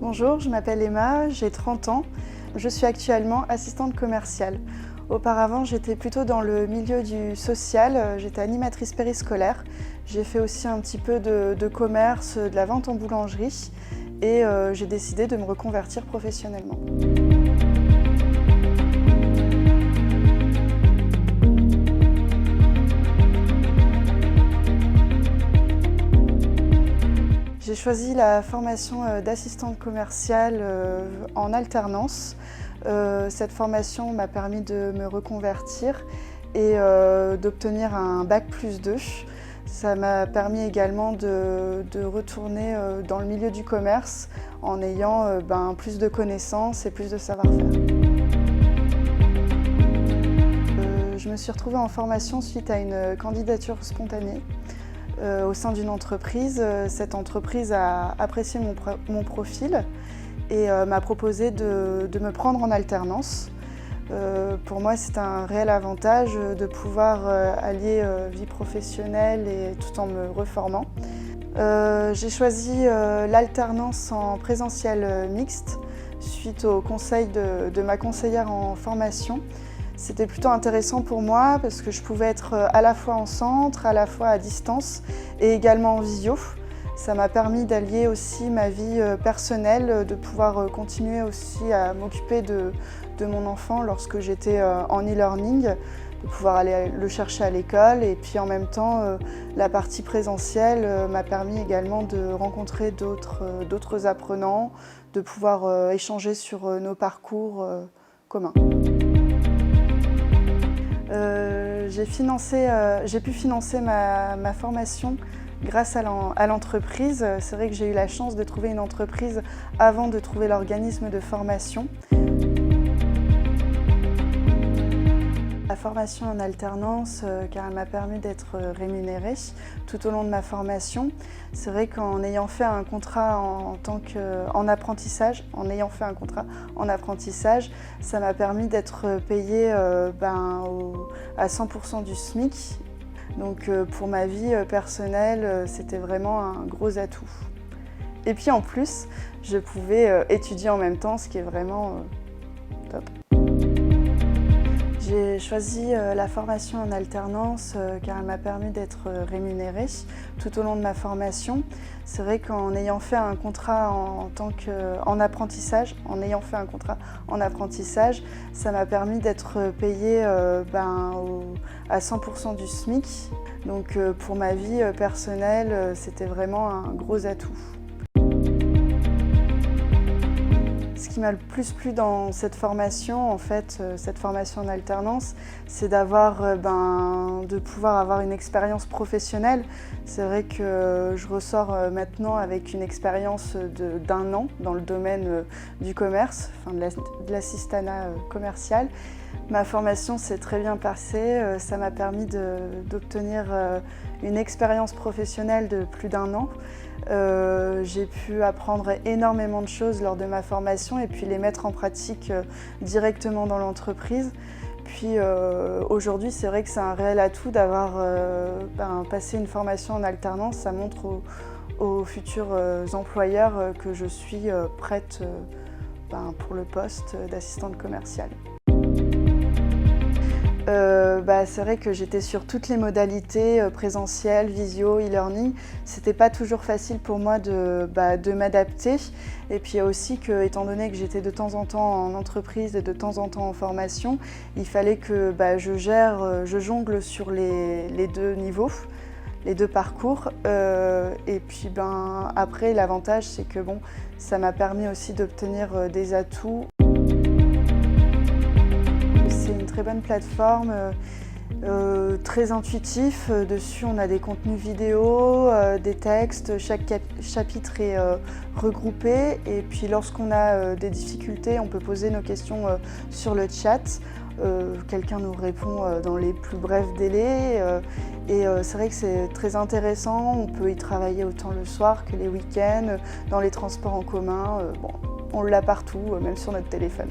Bonjour, je m'appelle Emma, j'ai 30 ans. Je suis actuellement assistante commerciale. Auparavant, j'étais plutôt dans le milieu du social, j'étais animatrice périscolaire. J'ai fait aussi un petit peu de commerce, de la vente en boulangerie et j'ai décidé de me reconvertir professionnellement. J'ai choisi la formation d'assistante commerciale en alternance. Cette formation m'a permis de me reconvertir et d'obtenir un bac+2. Ça m'a permis également de retourner dans le milieu du commerce en ayant plus de connaissances et plus de savoir-faire. Je me suis retrouvée en formation suite à une candidature spontanée au sein d'une entreprise. Cette entreprise a apprécié mon profil et m'a proposé de me prendre en alternance. Pour moi, c'est un réel avantage de pouvoir allier vie professionnelle et tout en me reformant. J'ai choisi l'alternance en présentiel mixte suite au conseil de ma conseillère en formation. C'était plutôt intéressant pour moi parce que je pouvais être à la fois en centre, à la fois à distance et également en visio. Ça m'a permis d'allier aussi ma vie personnelle, de pouvoir continuer aussi à m'occuper de mon enfant lorsque j'étais en e-learning, de pouvoir aller le chercher à l'école et puis en même temps la partie présentielle m'a permis également de rencontrer d'autres apprenants, de pouvoir échanger sur nos parcours communs. J'ai pu financer ma formation grâce à l'entreprise. C'est vrai que j'ai eu la chance de trouver une entreprise avant de trouver l'organisme de formation. La formation en alternance, car elle m'a permis d'être rémunérée tout au long de ma formation. C'est vrai qu'en ayant fait un contrat en apprentissage, ça m'a permis d'être payée à 100% du SMIC. Donc pour ma vie personnelle, c'était vraiment un gros atout. Et puis en plus, je pouvais étudier en même temps, ce qui est vraiment top. J'ai choisi la formation en alternance car elle m'a permis d'être rémunérée tout au long de ma formation. C'est vrai qu'en ayant fait un contrat en apprentissage, ça m'a permis d'être payée à 100% du SMIC. Donc pour ma vie personnelle, c'était vraiment un gros atout. Ce qui m'a le plus plu dans cette formation, cette formation en alternance, c'est de pouvoir avoir une expérience professionnelle. C'est vrai que je ressors maintenant avec une expérience d'1 an dans le domaine du commerce, de l'assistanat commercial. Ma formation s'est très bien passée, ça m'a permis d'obtenir une expérience professionnelle de plus d'1 an. J'ai pu apprendre énormément de choses lors de ma formation et puis les mettre en pratique directement dans l'entreprise. Puis aujourd'hui, c'est vrai que c'est un réel atout d'avoir passé une formation en alternance. Ça montre aux futurs employeurs que je suis prête pour le poste d'assistante commerciale. C'est vrai que j'étais sur toutes les modalités, présentiel, visio, e-learning. C'était pas toujours facile pour moi de m'adapter. Et puis aussi que, étant donné que j'étais de temps en temps en entreprise et de temps en temps en formation, il fallait que je jongle sur les deux niveaux, les deux parcours. Et puis après, l'avantage, c'est que ça m'a permis aussi d'obtenir des atouts. C'est une très bonne plateforme, très intuitif. Dessus, on a des contenus vidéo, des textes, chaque chapitre est regroupé. Et puis lorsqu'on a des difficultés, on peut poser nos questions sur le chat. Quelqu'un nous répond dans les plus brefs délais. C'est vrai que c'est très intéressant. On peut y travailler autant le soir que les week-ends, dans les transports en commun. On l'a partout, même sur notre téléphone.